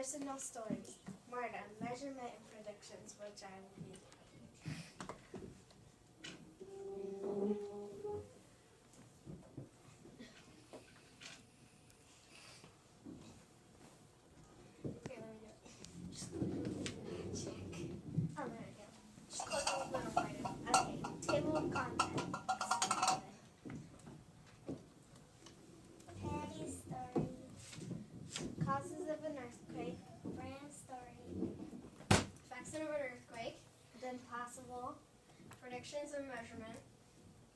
Personal stories. Marta, measurement and predictions, which I will be Okay, let me do it. Just check. Oh, there we go. Just click a little wider. Okay, table of contents. Patty's story. Causes of an earthquake. Bram's story. Effects of an earthquake. Then possible. Predictions and measurement.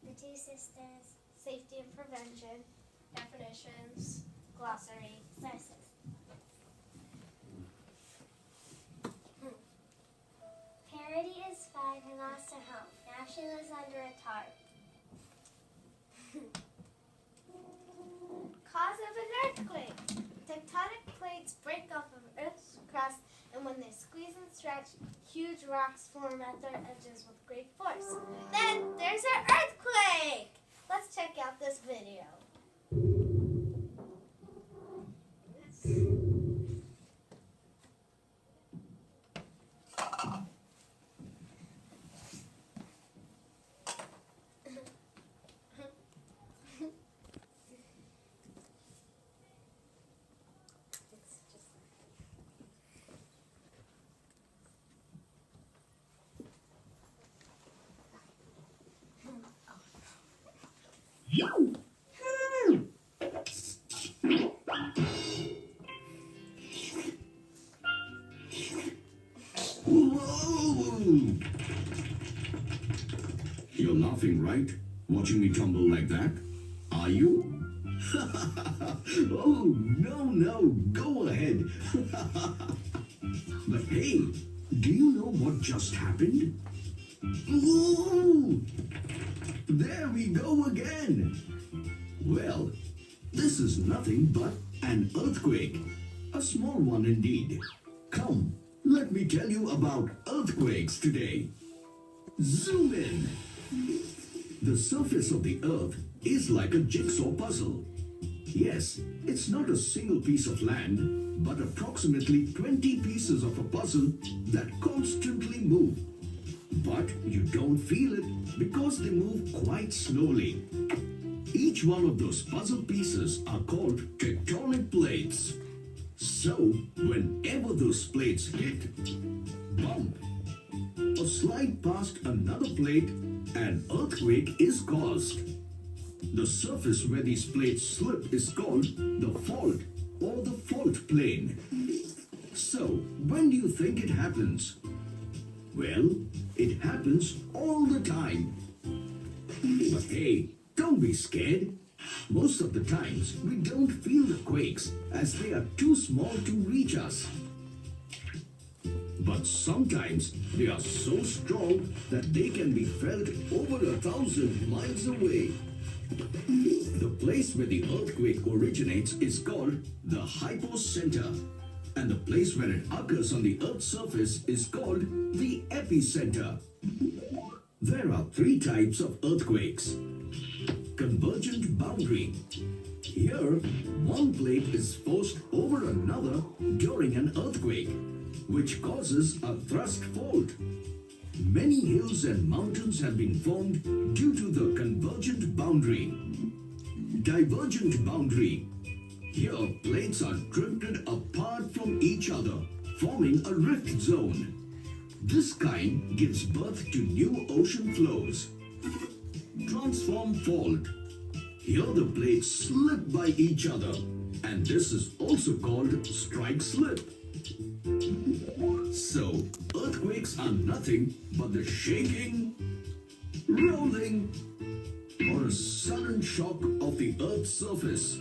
The Two Sisters. Safety and prevention. Definitions. Glossary. Sources. Parody is 5 and lost her home. Now she lives under a tarp. Cause of an earthquake. Tectonic plates break off of Earth's crust, and when they squeeze and stretch, huge rocks form at their edges with great force. Then there's an earthquake! Let's check out this video. Whoa! You're laughing, right? Watching me tumble like that? Are you? Oh, no, go ahead. But hey, do you know what just happened? Whoa! There we go again. Well, this is nothing but an earthquake. A small one indeed. Come, let me tell you about earthquakes today. Zoom in. The surface of the earth is like a jigsaw puzzle. Yes, it's not a single piece of land, but approximately 20 pieces of a puzzle that constantly move. But you don't feel it because they move quite slowly. Each one of those puzzle pieces are called tectonic plates. So, whenever those plates hit, bump, or slide past another plate, an earthquake is caused. The surface where these plates slip is called the fault or the fault plane. So, when do you think it happens? Well, it happens all the time. But hey, don't be scared. Most of the times, we don't feel the quakes as they are too small to reach us. But sometimes they are so strong that they can be felt over 1,000 miles away. The place where the earthquake originates is called the hypocenter, and the place where it occurs on the Earth's surface is called the epicenter. There are 3 types of earthquakes. Convergent boundary. Here, one plate is forced over another during an earthquake, which causes a thrust fault. Many hills and mountains have been formed due to the convergent boundary. Divergent boundary. Here, plates are drifted apart from each other, forming a rift zone. This kind gives birth to new ocean flows. Transform fault. Here the plates slip by each other, and this is also called strike slip. So, earthquakes are nothing but the shaking, rolling, or a sudden shock of the Earth's surface.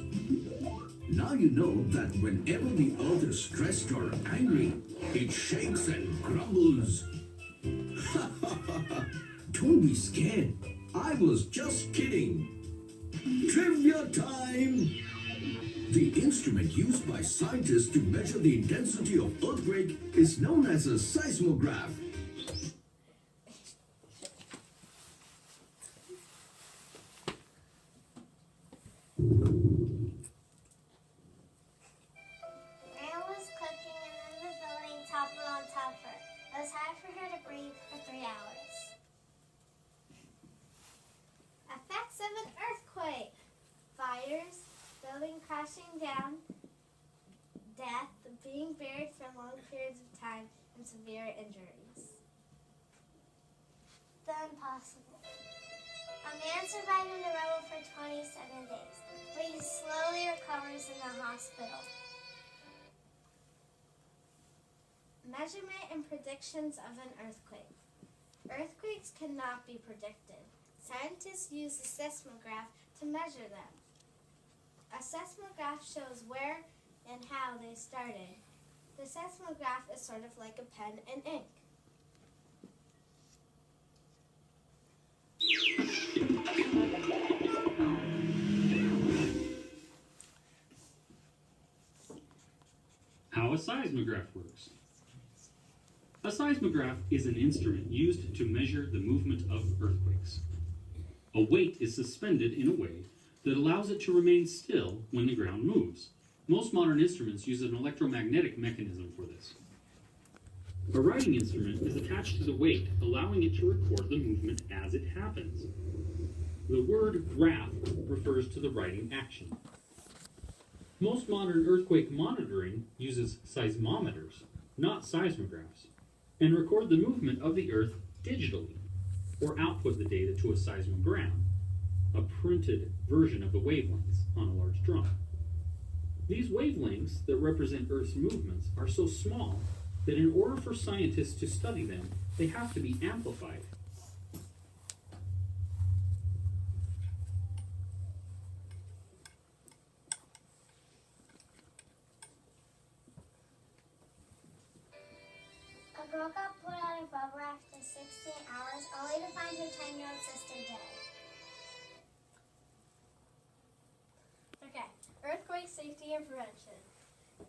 Now you know that whenever the Earth is stressed or angry, it shakes and crumbles. Don't be scared. I was just kidding. Trivia time! The instrument used by scientists to measure the intensity of earthquake is known as a seismograph. Ram was cooking in crashing down, death, being buried for long periods of time, and severe injuries. The impossible. A man survived in the rubble for 27 days, but he slowly recovers in the hospital. Measurement and predictions of an earthquake. Earthquakes cannot be predicted. Scientists use a seismograph to measure them. A seismograph shows where and how they started. The seismograph is sort of like a pen and ink. How a seismograph works. A seismograph is an instrument used to measure the movement of earthquakes. A weight is suspended in a way that allows it to remain still when the ground moves. Most modern instruments use an electromagnetic mechanism for this. A writing instrument is attached to the weight, allowing it to record the movement as it happens. The word graph refers to the writing action. Most modern earthquake monitoring uses seismometers, not seismographs, and record the movement of the earth digitally, or output the data to a seismogram, a printed version of the wavelengths on a large drum. These wavelengths that represent Earth's movements are so small that in order for scientists to study them, they have to be amplified. A girl got pulled out of rubber after 16 hours, only to find her 10-year-old sister dead. Okay, earthquake safety and prevention.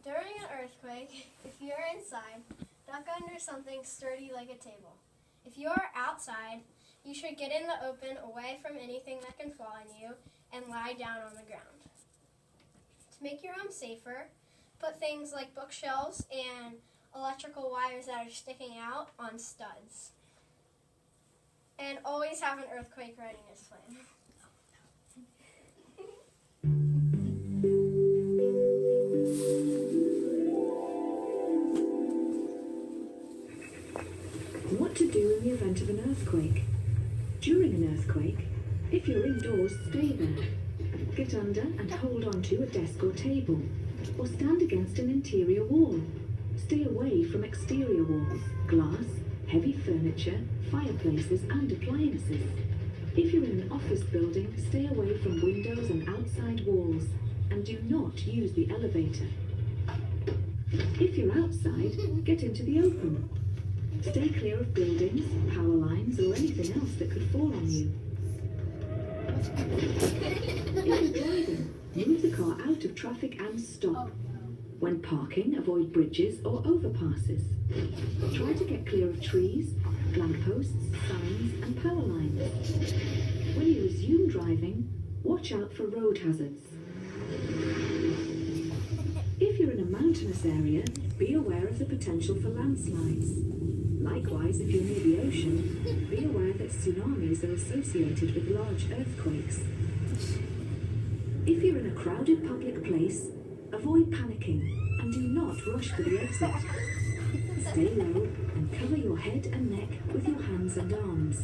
During an earthquake, if you're inside, duck under something sturdy like a table. If you're outside, you should get in the open away from anything that can fall on you and lie down on the ground. To make your home safer, put things like bookshelves and electrical wires that are sticking out on studs. And always have an earthquake readiness plan. What to do in the event of an earthquake? During an earthquake, if you're indoors, stay there. Get under and hold on to a desk or table, or stand against an interior wall. Stay away from exterior walls, glass, heavy furniture, fireplaces and appliances. If you're in an office building, stay away from windows and outside walls, and do not use the elevator. If you're outside, get into the open. Stay clear of buildings, power lines, or anything else that could fall on you. If you're driving, move the car out of traffic and stop. When parking, avoid bridges or overpasses. Try to get clear of trees, lampposts, signs, and power lines. When you resume driving, watch out for road hazards. If you're in a mountainous area, be aware of the potential for landslides. Likewise, if you're near the ocean, be aware that tsunamis are associated with large earthquakes. If you're in a crowded public place, avoid panicking and do not rush for the exit. Stay low and cover your head and neck with your hands and arms.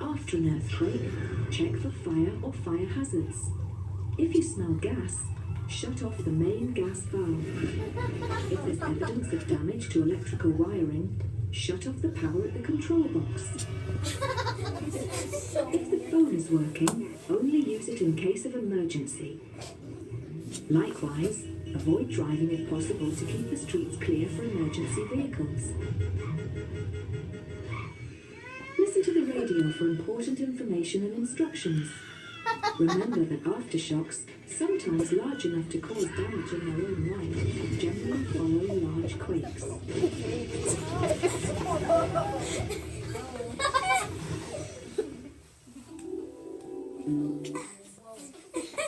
After an earthquake, check for fire or fire hazards. If you smell gas, shut off the main gas valve. If there's evidence of damage to electrical wiring, shut off the power at the control box. If the phone is working, only use it in case of emergency. Likewise, avoid driving if possible to keep the streets clear for emergency vehicles. Listen to the radio for important information and instructions. Remember that aftershocks, sometimes large enough to cause damage in their own right, generally follow large quakes.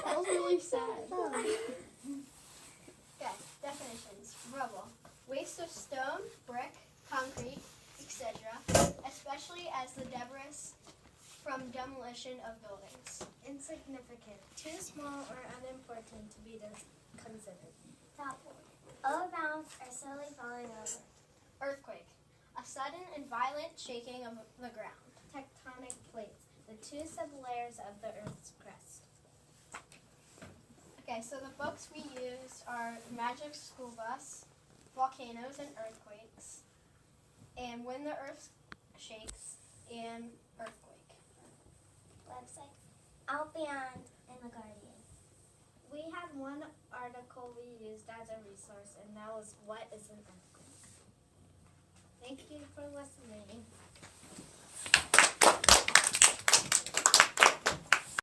That was really sad. Okay, definitions. Rubble. Waste of stone, brick, concrete, etc., especially as the debris from demolition of buildings. Insignificant. Too small or unimportant to be considered. Topple. Overbound or slowly falling over. Earthquake. A sudden and violent shaking of the ground. Tectonic plates. The two sublayers of the Earth's crust. Okay, so the books we used are Magic School Bus, Volcanoes and Earthquakes, and When the Earth Shakes, and Earthquake. Website. Out Beyond and The Guardian. We had one article we used as a resource, and that was What is an Earthquake? Thank you for listening.